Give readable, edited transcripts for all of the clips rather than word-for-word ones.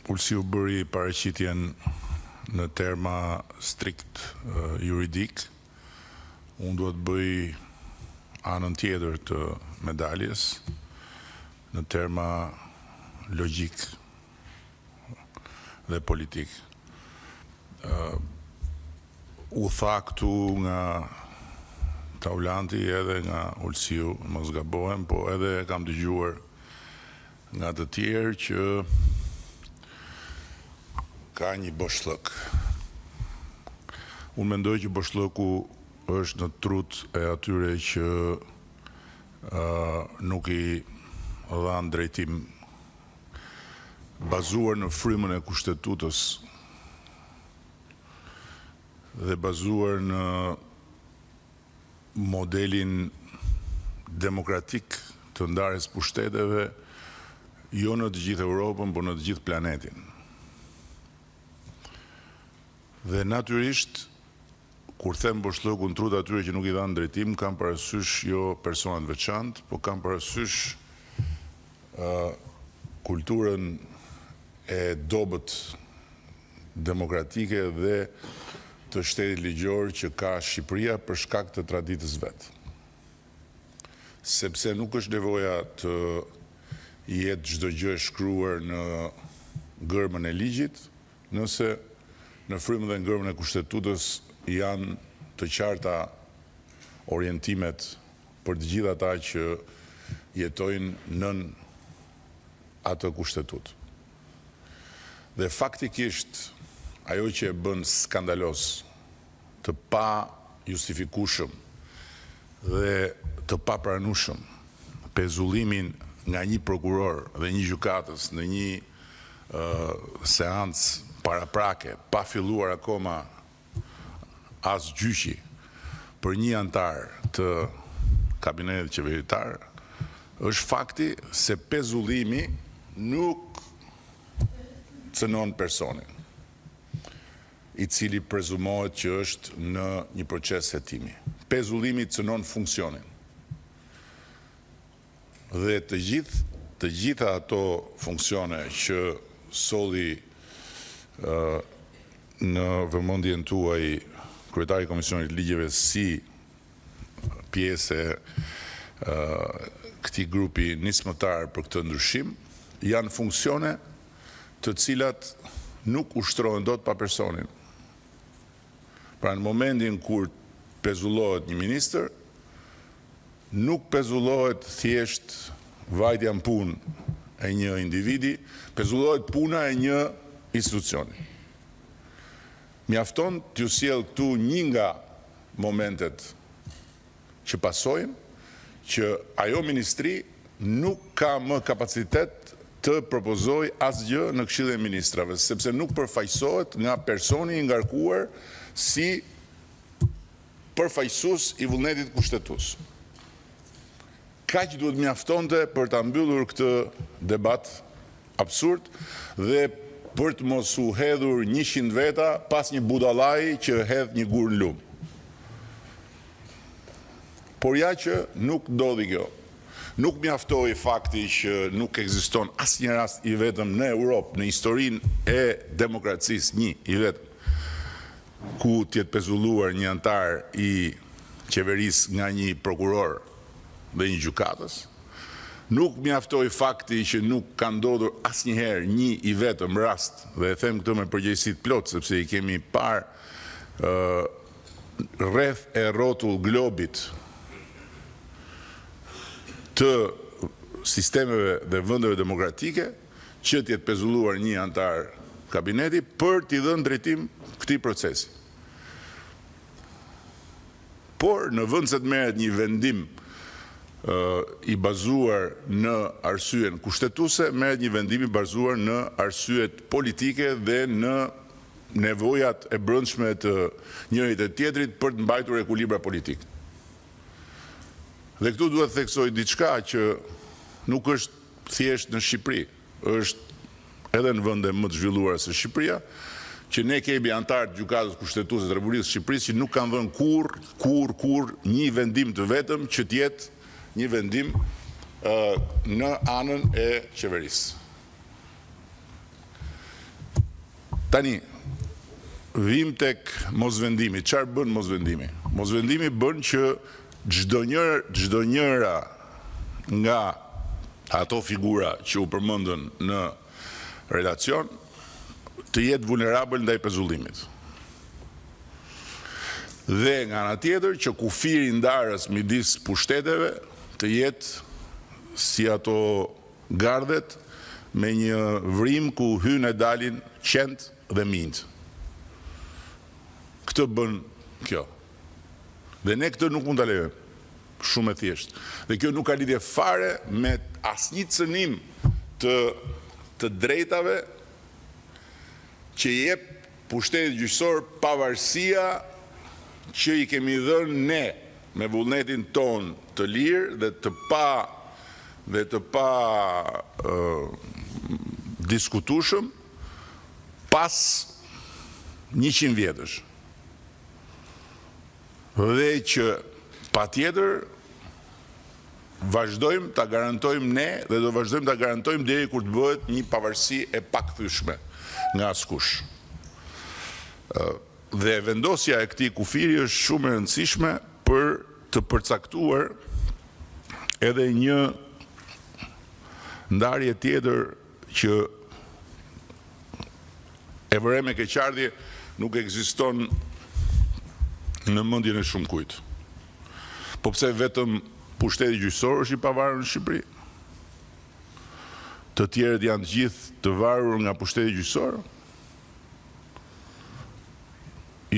Ulsi u bëri paraqitjen në terma strikt juridik. Unë duhet bëj anën tjetër të medaljes në terma logjik dhe politik. U tha këtu nga Taulanti edhe nga Ulsiu, mos gabohem, po edhe kam dëgjuar nga të tjerë që ka një boshllëk. Unë mendoj që boshllëku është në trut e atyre që nuk i dhanë drejtim bazuar në frymën e kushtetutës dhe bazuar në modelin demokratik të ndarjes pushteteve, jo në të gjithë Europën, por në të gjithë planetin. Dhe natyrisht, kur them boshllëku në trut atyre që nuk i dhanë drejtim, kam parasysh jo personat veçantë, po kam parasysh kulturën e dobët demokratike dhe të shtetit ligjor që ka Shqipëria për shkak të traditës vet. Sepse nuk është nevoja të jetë çdo gjë e shkruar në gërmën e ligjit, nëse në frymën dhe në gërmën e kushtetutës janë të qarta orientimet për të gjithë ata që jetojnë nën atë kushtetutë. Dhe faktikisht ajo që e bën skandalos, të pa justifikueshëm dhe të pa pranueshëm pezullimin nga një prokuror dhe një gjykatës në një seancë paraprake, pa filluar akoma as gjyqi për një antar të kabinetit qeveritar, është fakti se pezullimi nuk cënon personin, i cili prezumohet që është në një proces hetimi. Pezullimi cënon funksionin. Dhe të gjitha ato funksione që solli në vëmendjen tuaj kryetari i Komisionit Ligjeve si pjesë e këtij grupi nismëtar për këtë ndryshim, janë funksione të cilat nuk ushtrohen dot pa personin. Pra në momentin kur pezullohet një ministër, nuk pezullohet thjesht vajtja në punë e një individi, pezullohet puna e një institucioni. Mjafton t'ju sjell këtu një nga momentet që pasojnë, që ajo ministri nuk ka më kapacitet të propozoj asgjë në Këshillin e Ministrave, sepse nuk përfaqësohet nga personi i ngarkuar si përfaqësues i vullnetit kushtetues. Kaq duhet mjaftonte për ta mbyllur këtë debat absurd dhe për të mos u hedhur 100 veta pas një budallai që hedh një gur në lum. Por ja që nuk ndodhi kjo. Nuk mjaftoi fakti që nuk ekziston asnjë rast i vetëm në Europë, në historinë e demokracisë, një i vetëm, ku t'jetë pezulluar një antar i qeverisë nga një prokuror dhe një gjykatës. Nuk mjaftoi fakti që nuk ka ndodhur asnjëherë një i vetëm rast, dhe e them këtë me përgjegjësi të plotë, sepse i kemi parë rreth e rrotull globit të sistemeve dhe vendeve demokratike, që t'jetë pezulluar një antar kabineti për t'i dhënë drejtim këtij procesi. Por në vend se të merret një vendim i bazuar në arsyen kushtetuese, merret një vendim i bazuar në arsyet politike dhe në nevojat e brendshme të njërit e tjetrit për të mbajtur ekuilibra politik. Dhe këtu duhet theksoj diçka që nuk është thjesht në Shqipëri, është edhe në vende më të zhvilluara se Shqipëria, që ne kemi antarë të gjykatës kushtetuese të Republikës së Shqipërisë që nuk kanë dhënë kur një vendim të vetëm që të jetë një vendim në anën e qeverisë. Tani, vim tek mosvendimi. Çfarë bën mosvendimi? Mosvendimi bën që çdo njëra nga ato figura që u përmendën në relacion të jetë vulnerabël ndaj pezullimit. Dhe nga ana tjetër që kufiri ndarës midis pushteteve të jetë si ato gardet me një vrim ku hyn e dalin qend dhe mint. Këtë bën kjo. Dhe ne këtë nuk mund ta lejojmë. Shumë e thjeshtë. Dhe kjo nuk ka lidhje fare me asnjë cënim të drejtave që jep pushteti gjyqësor pavarësia që i kemi dhënë ne me vullnetin ton të lirë dhe të pa diskutueshëm pas 100 vjetësh. Dhe që patjetër vazhdojmë ta garantojmë ne dhe do vazhdojmë ta garantojmë deri kur të bëhet një pavarësi e pakthyeshme nga askush. Dhe vendosja e këtij kufiri është shumë e rëndësishme për të përcaktuar edhe një ndarje tjetër që e vëre me keqardhje nuk ekziston në mendjen e shumë kujt. Po pse vetëm pushteti gjyqësor është i pavarur në Shqipëri? Të tjerët janë gjithë të varur nga pushteti gjyqësor?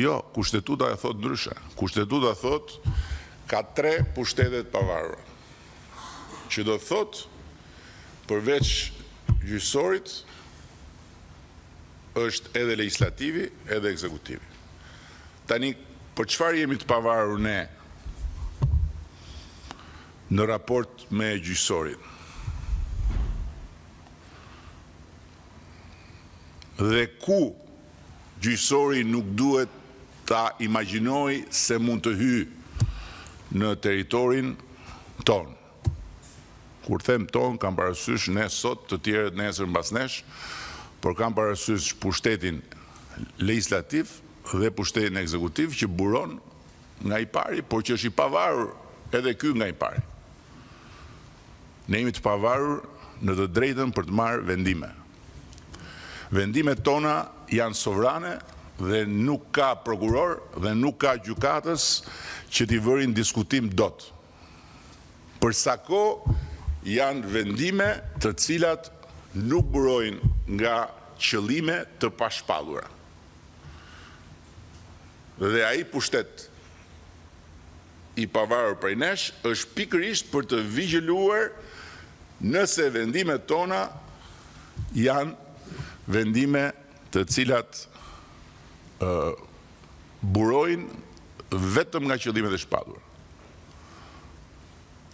Jo, kushtetuta e thot ndryshe. Kushtetuta thot ka 3 pushtete të pavarura. Që do thot përveç gjyqësorit është edhe legislativi, edhe ekzekutivi. Tani, për çfarë jemi të pavarur ne në raport me gjyqësorin? Dhe ku gjyqësori nuk duhet ta imagjinoj se mund të hyjë në territorin ton. Kur them ton, kam parasysh ne sot, të tjerët nesër mbas nesh, por kam parasysh pushtetin legislativ dhe pushtetin ekzekutiv që buron nga i pari, por që është i pavarur edhe ky nga i pari. Ne jemi të pavarur në të drejtën për të marrë vendime. Vendimet tona janë sovrane dhe nuk ka prokuror dhe nuk ka gjykatës që t'i vërin diskutim dot. Për sa kohë janë vendime të cilat nuk burojnë nga qëllime të pashpallura. Dhe ai pushtet i pavarur prej nesh është pikërisht për të vigjiluar nëse vendimet tona janë vendime të cilat burojnë vetëm nga qëllimet e shpallura.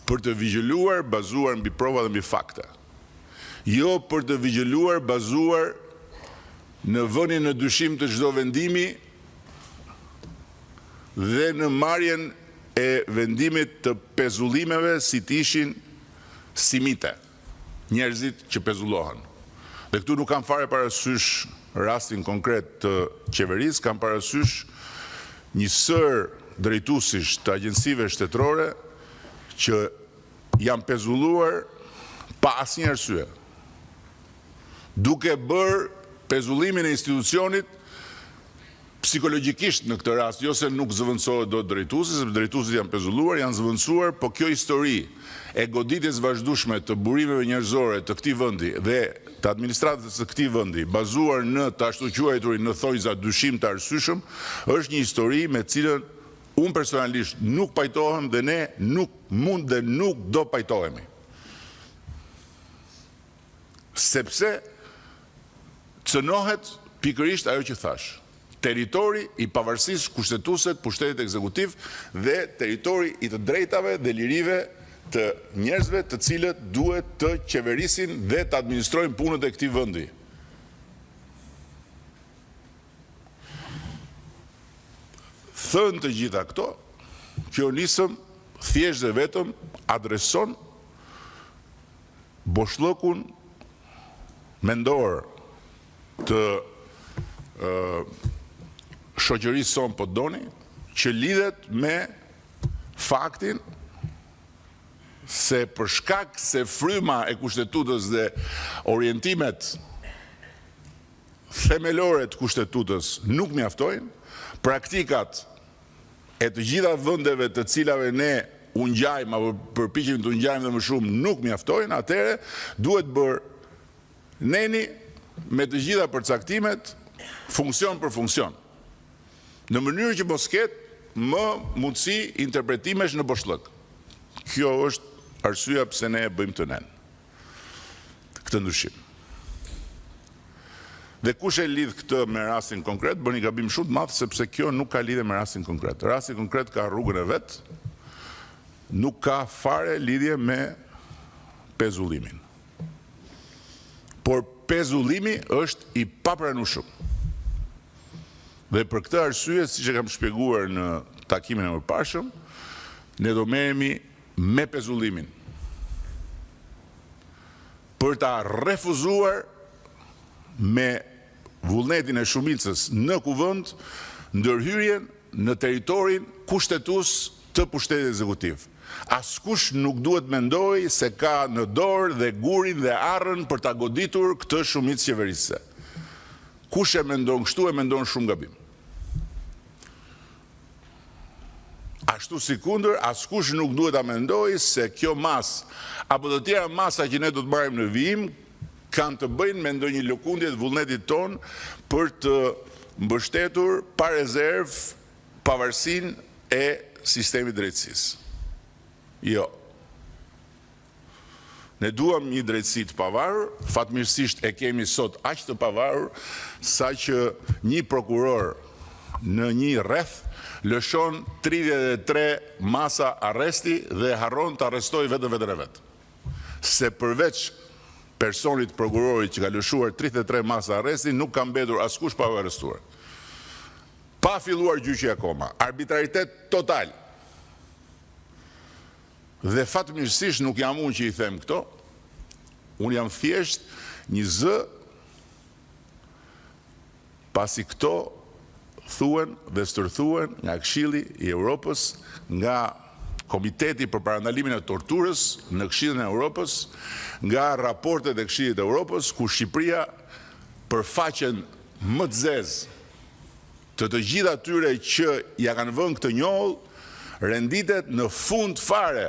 Për të vigjiluar bazuar mbi prova dhe mbi fakte. Jo për të vigjiluar bazuar në vënien në dyshim të çdo vendimi dhe në marrjen e vendimit të pezullimeve si të ishin simite, njerëzit që pezullohen. Dhe këtu nuk kam fare parasysh rastin konkret të qeverisë, kam parasysh një sër drejtuesish të agjensive shtetërore që janë pezulluar pa asnjë arsye. Duke bërë pezullimin e institucionit psikologjikisht në këtë rast, jo se nuk zëvendësohet dot drejtuesi, sepse drejtuesit janë pezulluar, janë zëvendësuar, po kjo histori e goditjes vazhdueshme të burimeve njerëzore të këtij vendi dhe të administratës së këtij vendi, bazuar në të ashtu quajturin në thojza dyshim të arsyeshëm, është një histori me cilën unë personalisht nuk pajtohem dhe ne nuk mund dhe nuk do pajtohemi. Sepse cënohet pikërisht ajo që thash. Territori i pavarësisë kushtetuese të pushtetit ekzekutiv dhe territori i të drejtave dhe lirive të njerëzve të cilët duhet të qeverisin dhe të administrojnë punët e këtij vendi. Thënë të gjitha këto, kjo nisëm thjesht dhe vetëm adreson boshllëkun mendor të shoqërisë son po doni, që lidhet me faktin se për shkak se fryma e kushtetutës dhe orientimet themelore të kushtetutës nuk mjaftojnë, praktikat e të gjitha vendeve të cilave ne u ngjajmë apo përpiqemi të ngjajmë dhe më shumë nuk mjaftojnë, atëherë duhet bërë neni me të gjitha përcaktimet funksion për funksion, në mënyrë që mos ketë më mundësi interpretimesh në boshllëk. Kjo është arsyeja pse ne e bëjmë të nenë këtë ndryshim. Dhe kush e lidh këtë me rastin konkret, bën një gabim shumë të madh, sepse kjo nuk ka lidhje me rastin konkret. Rasti konkret ka rrugën e vet, nuk ka fare lidhje me pezullimin. Por pezullimi është i papranueshëm. Dhe për këtë arsye, siç e kam shpjeguar në takimin e mëparshëm, ne do merremi me pezullimin për ta refuzuar me vullnetin e shumicës në kuvend ndërhyrjen në territorin kushtetues të pushtetit ekzekutiv. Askush nuk duhet mendoj se ka në dorë dhe gurin dhe arrën për ta goditur këtë shumicë qeverisëse. Kush e mendon kështu e mendon shumë gabim. Ashtu sikundër, askush nuk duhet ta mendoj se kjo masë apo të tjera masa që ne do të marrim në vijim kanë të bëjnë me ndonjë lëkundje të vullnetit ton për të mbështetur pa rezervë pavarësinë e sistemit drejtësisë. Jo. Ne duam një drejtësi të pavarur, fatmirësisht e kemi sot aq të pavarur sa që një prokuror në një rreth lëshon 33 masa arresti dhe harron të arrestojë vetën e vet. Se përveç personit prokurorit që ka lëshuar 33 masa arresti, nuk ka mbetur askush pa u arrestuar. Pa filluar gjyqja akoma, arbitraritet total. Dhe fatmirësisht nuk jam unë që i them këto, unë jam thjesht një zë, pasi këto thuen dhe stërthuen nga Këshilli i Europës, nga Komiteti për parandalimin e torturës në Këshillin e Europës, nga raportet e Këshillit të Europës, ku Shqipëria për faqen më të zezë të gjitha atyre që ja kanë vënë këtë njoll, renditet në fund fare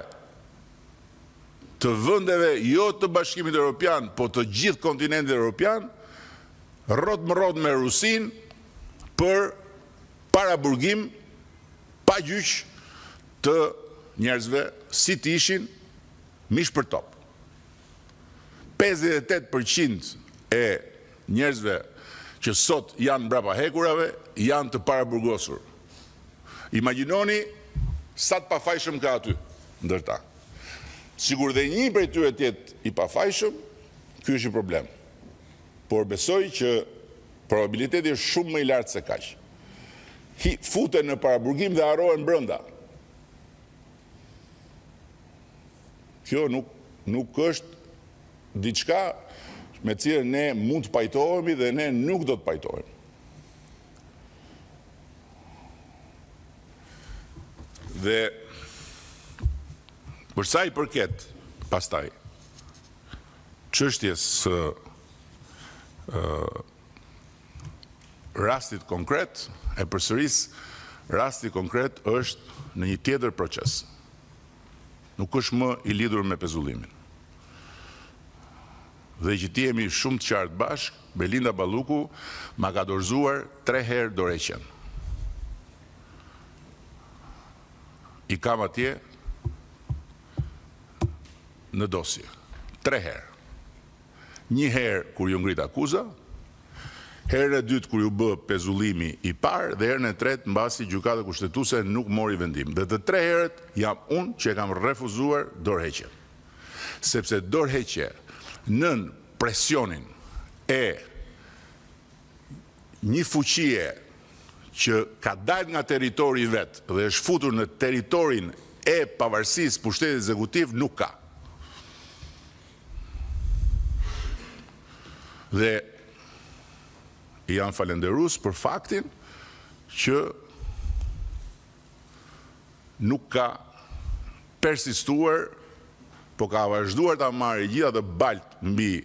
të vendeve jo të Bashkimit Evropian, po të gjithë kontinentit evropian, rrot më rrot me Rusin për paraburgim pa gjyq të njerëzve si të ishin mish për top. 58% e njerëzve që sot janë brapa hekurave janë të paraburgosur. Imagjinoni sa të pafajshëm ka aty ndërta. Sigur dhe një prej tyre të jetë i pafajshëm, ky është i problem. Por besoj që probabiliteti është shumë më i lartë se kaq. Futen në paraburgim dhe harrohen brenda. Kjo nuk është diçka me cilën ne mund të pajtohemi dhe ne nuk do të pajtohemi. Dhe për sa i përket pastaj çështjes së rastit konkret, e përsëris, rasti konkret është në një tjetër proces. Nuk është më i lidhur me pezullimin. Dhe që ti jemi shumë të qartë bashkë, Belinda Balluku ma ka dorëzuar 3 herë dorëheqjen. I kam atje në dosje. 3 herë. Një herë kur ju ngrit akuza, herën e dytë kur ju bë pezullimi i parë dhe herën e tretë mbasi gjykata kushtetuese nuk mori vendim. Dhe të 3 herët jam unë që e kam refuzuar dorëheqjen. Sepse dorëheqje nën presionin e një fuqie që ka dalë nga territori i vet dhe është futur në territorin e pavarësisë pushtetit ekzekutiv nuk ka. Dhe janë falenderues për faktin që nuk ka persistuar, po ka vazhduar ta marrë gjitha të balt mbi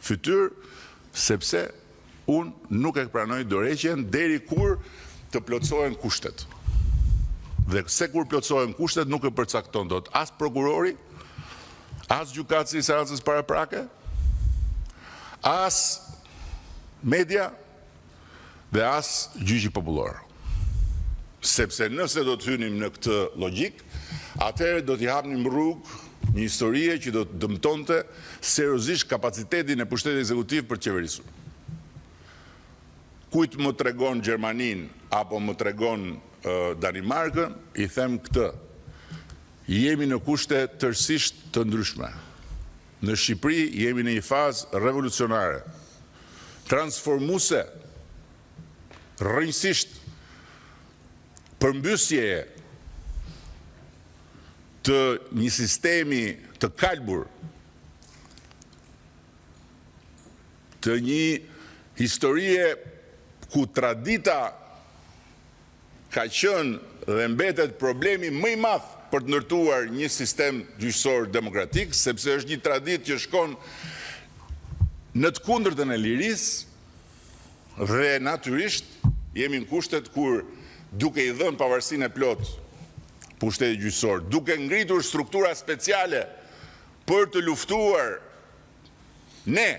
fytyrë, sepse unë nuk e pranoj dorëheqjen deri kur të plotësohen kushtet. Dhe se kur plotësohen kushtet nuk e përcakton dot as prokurori, as gjykatësi i seancës paraprake, as media dhe as gjyqi popullor. Sepse nëse do të hynim në këtë logjik, atëherë do t'i hapnim rrugë një historie që do të dëmtonte seriozisht kapacitetin e pushtetit ekzekutiv për të qeverisur. Kujt më tregon Gjermaninë apo më tregon Danimarkën, i them këtë. Jemi në kushte tërësisht të ndryshme. Në Shqipëri jemi në një fazë revolucionare, transformuese, rrënjësisht përmbysje të një sistemi të kalbur, të një historie ku tradita ka qenë dhe mbetet problemi më i madh për të ndërtuar një sistem gjyqësor demokratik, sepse është një traditë që shkon në të kundërtën e lirisë dhe natyrisht jemi në kushtet kur duke i dhënë pavarësinë e plot pushtetit gjyqësor, duke ngritur struktura speciale për të luftuar ne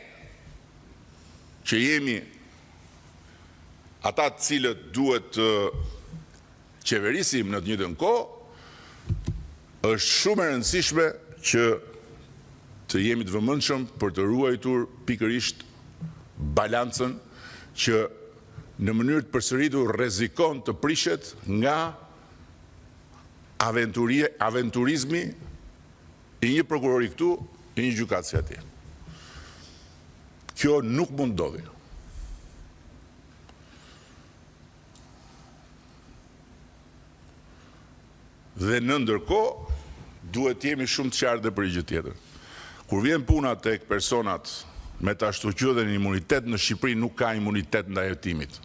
që jemi ata të cilët duhet të qeverisim në të njëjtën kohë, është shumë e rëndësishme që të jemi të vëmendshëm për të ruajtur pikërisht balancën që në mënyrë të përsëritur rrezikon të prishet nga aventurizmi i një prokurori këtu, i një gjykatësi atje. Kjo nuk mund ndodhi. Dhe në ndërkohë, duhet jemi shumë të qartë dhe për gjë tjetër. Kur vjen puna tek personat me të ashtu quajtur imunitet, në Shqipëri nuk ka imunitet ndaj hetimit.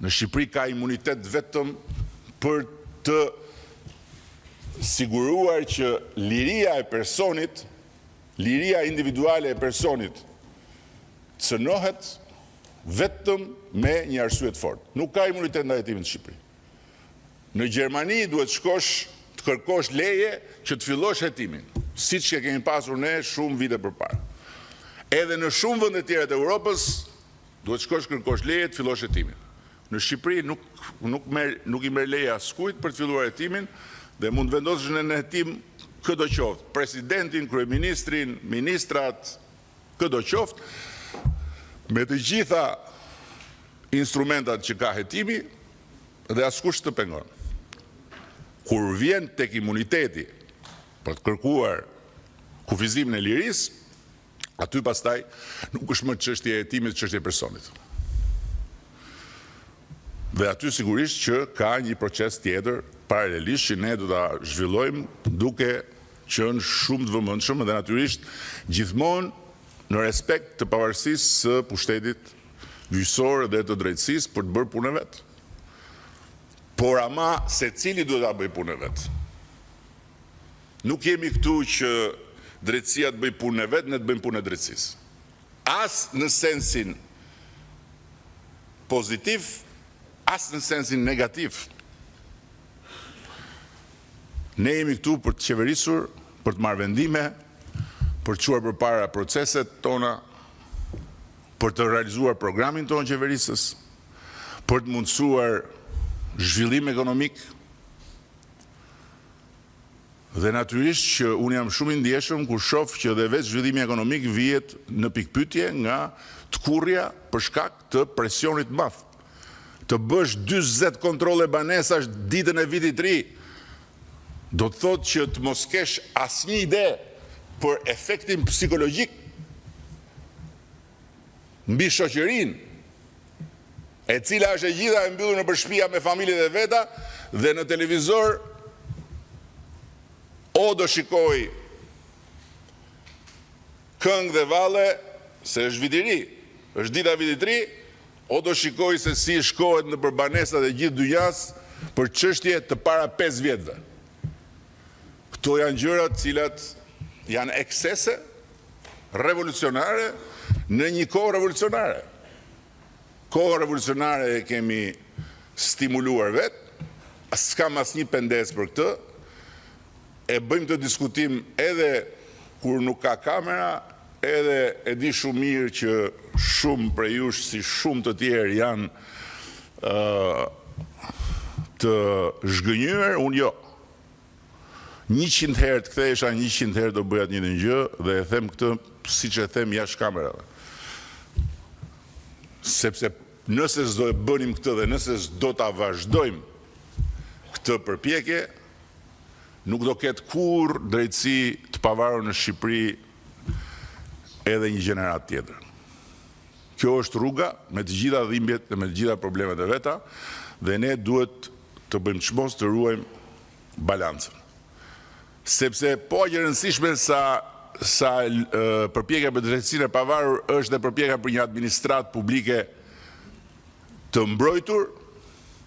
Në Shqipëri ka imunitet vetëm për të siguruar që liria e personit, liria individuale e personit cënohet vetëm me një arsye të fortë. Nuk ka imunitet ndaj hetimit në Shqipëri. Në Gjermani duhet shkosh të kërkosh leje që të fillosh hetimin, siç që kemi pasur ne shumë vite përpara. Edhe në shumë vende tjera të Europës duhet shkosh kërkosh leje të fillosh hetimin. Në Shqipëri nuk i merr leje askujt për të filluar hetimin dhe mund të vendosësh në hetim çdo qoftë, presidentin, kryeministrin, ministrat, çdo qoftë, me të gjitha instrumentat që ka hetimi dhe askush të pengon. Kur vjen tek imuniteti për të kërkuar kufizimin e lirisë, aty pastaj nuk është më çështje e hetimit, çështje e personit. Dhe aty sigurisht që ka një proces tjetër paralelisht që ne do ta zhvillojmë duke qenë shumë të vëmendshëm dhe natyrisht gjithmonë në respekt të pavarësisë së pushtetit gjyqësor dhe të drejtësisë për të bërë punën e vet. Por ama secili duhet ta bëj punën e vet. Nuk jemi këtu që drejtësia të bëj punën e vet, ne të bëjmë punën e drejtësisë. As në sensin pozitiv, as në sensin negativ. Ne jemi këtu për të qeverisur, për të marrë vendime, për të çuar përpara proceset tona, për të realizuar programin tonë qeverisës, për të mundësuar zhvillim ekonomik. Dhe natyrisht që unë jam shumë i ndjeshëm kur shoh që dhe vetë zhvillimi ekonomik vihet në pikpyetje nga tkurrja për shkak të presionit të madh. Të bësh 40 kontrolle banesash ditën e vitit të ri, do të thotë që të mos kesh asnjë ide për efektin psikologjik mbi shoqërinë, e cila është e gjitha e mbyllur nëpër shtëpia me familjet e veta dhe në televizor o do shikoj këngë dhe valle se është vit i ri. është dita vitit ri, o do shikoj se si shkohet në përbanesat e gjithë dynjas për çështje të para 5 vjetëve. Këto janë gjërat cilat janë eksese revolucionare në një kohë revolucionare. Kohë revolucionare e kemi stimuluar vetë, s'kam asnjë pendes për këtë, e bëjmë të diskutim edhe kur nuk ka kamera, edhe e di shumë mirë që shumë prej jush si shumë të tjerë janë të zhgënjur, unë jo. 100 herë të kthehesha, 100 herë do bëja të njëjtën gjë dhe e them këtë siç e them jashtë kamerave. Sepse nëse s'do e bënim këtë dhe nëse s'do ta vazhdojmë këtë përpjekje, nuk do ketë kur drejtësi të pavarur në Shqipëri edhe një gjenerat tjetër. Kjo është rruga me të gjitha dhimbjet dhe me të gjitha problemet e veta dhe ne duhet të bëjmë çmos të ruajmë balancën. Sepse po aq e rëndësishme sa përpjekja për drejtësinë e pavarur është dhe përpjekja për një administratë publike të mbrojtur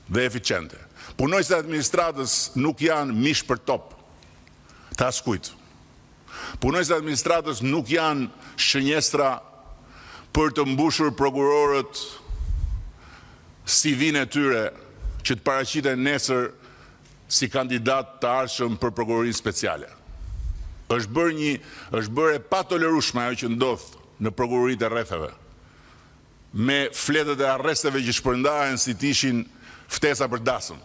dhe eficiente. Punojësit e administratës nuk janë mish për top të askujt. Punojësit e administratës nuk janë shënjestra për të mbushur prokurorët CV-n e tyre që të paraqiten nesër si kandidat të ardhshëm për prokurorinë speciale. Është bërë e patolerueshme ajo që ndodh në prokuroritë e rrethave, me fletët e arresteve që shpërndahen si të ishin ftesa për dasëm.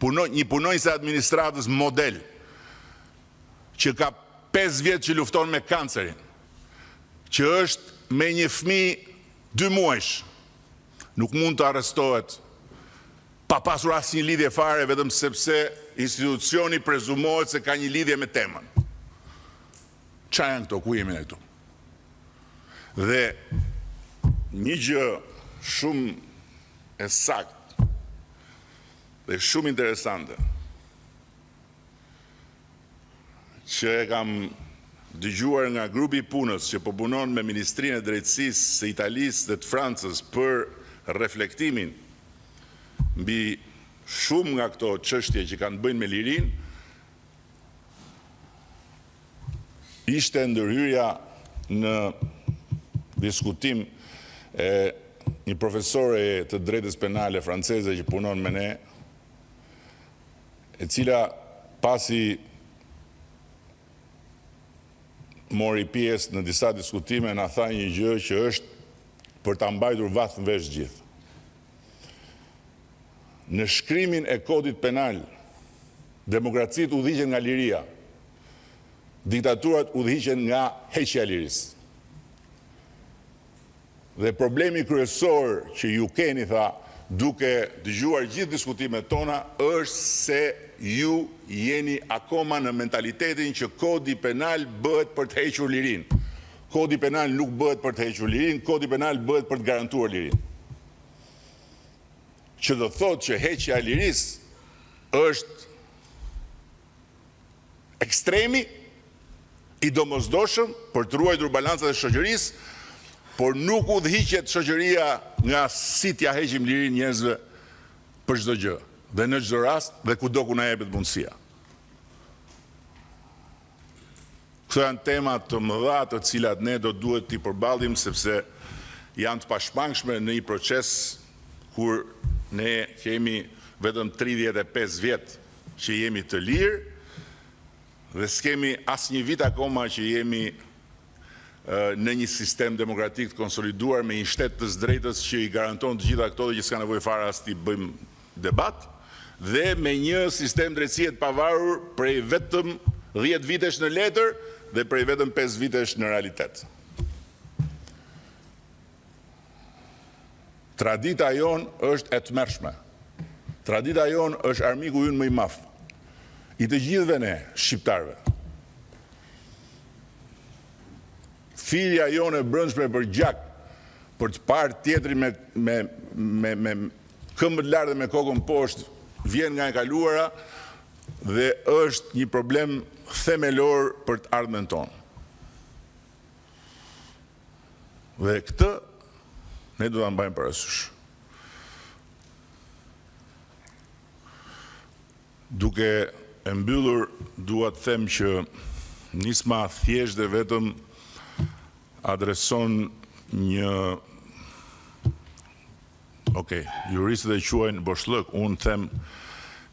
Një punojës e administratës model, që ka 5 vjetë që lufton me kancerin, që është me një fëmijë 2 muajsh, nuk mund të arrestohet pa pasur asnjë lidhje fare vetëm sepse institucioni prezumohet se ka një lidhje me temën. Çfarë janë këto? Ku jemi ne këtu? Dhe një gjë shumë e saktë dhe shumë interesante që e kam dëgjuar nga grupi i punës që po punon me Ministrinë e Drejtësisë së Italisë dhe të Francës për reflektimin mbi shumë nga këto çështje që kanë bëjnë me lirinë, ishte ndërhyrja në diskutim e një profesore të drejtës penale franceze që punon me ne, e cila pasi mori pjesë në disa diskutime na tha një gjë që është për ta mbajtur vath në vesh gjithë. Në shkrimin e kodit penal, demokracitë udhëhiqen nga liria, diktaturat udhëhiqen nga heqja e lirisë. Dhe problemi kryesor që ju keni, tha, duke dëgjuar gjithë diskutimet tona, është se ju jeni akoma në mentalitetin që kodi penal bëhet për të hequr lirinë. Kodi penal nuk bëhet për të hequr lirinë, kodi penal bëhet për të garantuar lirinë. Që do thotë që heqja e lirisë është ekstremi i domosdoshëm për të ruajtur balancat e shoqërisë, por nuk udhëhiqet shoqëria nga si t'ja heqim lirinë njerëzve për çdo gjë, dhe në çdo rast dhe kudo ku na jepet mundësia. Këto janë tema të mëdha të cilat ne do duhet t'i përballim sepse janë të pashmangshme në një proces kur ne kemi vetëm 35 vjet që jemi të lirë dhe s'kemi asnjë vit akoma që jemi në një sistem demokratik të konsoliduar me një shtet të drejtës që i garanton të gjitha këto dhe që s'ka nevojë fare as t'i bëjmë debat, dhe me një sistem drejtësie të pavarur prej vetëm 10 vitesh në letër dhe prej vetëm 5 vitesh në realitet. Tradita jonë është e tmerrshme. Tradita jonë është armiku ynë më i madh i të gjithëve ne, shqiptarëve. Filja jonë e brendshme për gjak, për të parë tjetrin me këmbët lartë dhe me kokën poshtë, vjen nga e kaluara dhe është një problem themelor për të ardhmen tonë. Dhe këtë ne do ta mbajmë parasysh. Duke e mbyllur, dua të them që nisma thjesht dhe vetëm adreson një juristët e quajnë boshllëk, unë them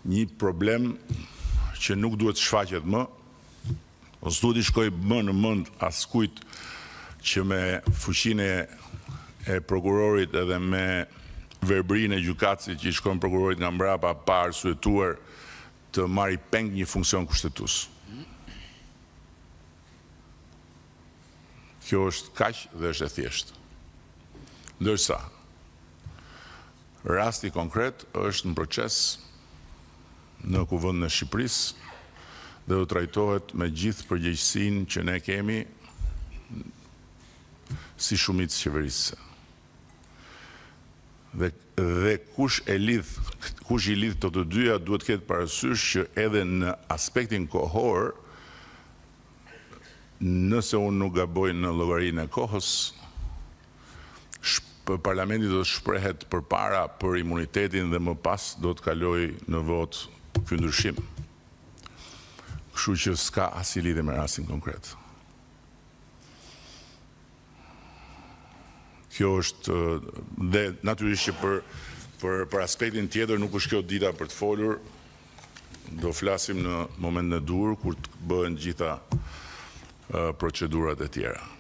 një problem që nuk duhet shfaqet më, ose duhet I shkoj më në mend askujt që me fuqinë e prokurorit edhe me verbrinë e gjykatësit që I shkon prokurorit nga mbrapa pa arsyetuar të marrë peng një funksion kushtetues. Kjo është kaq dhe është e thjeshtë. Ndërsa rasti konkret është në proces në Kuvendin e Shqipërisë dhe do trajtohet me gjithë përgjegjësinë që ne kemi si shumicë qeverisëse. Dhe kush I lidh të dyja duhet ketë parasysh që edhe në aspektin kohor, nëse unë nuk gaboj në llogarinë e kohës, Parlamenti do të shprehet përpara për imunitetin dhe më pas do të kaloj në vot ky ndryshim. Kështu që s'ka asnjë lidhje me rastin konkret. Kjo është dhe natyrisht që për aspektin tjetër nuk është kjo dita për të folur. Do flasim në momentin e dur kur të bëhen gjitha procedurat e tjera.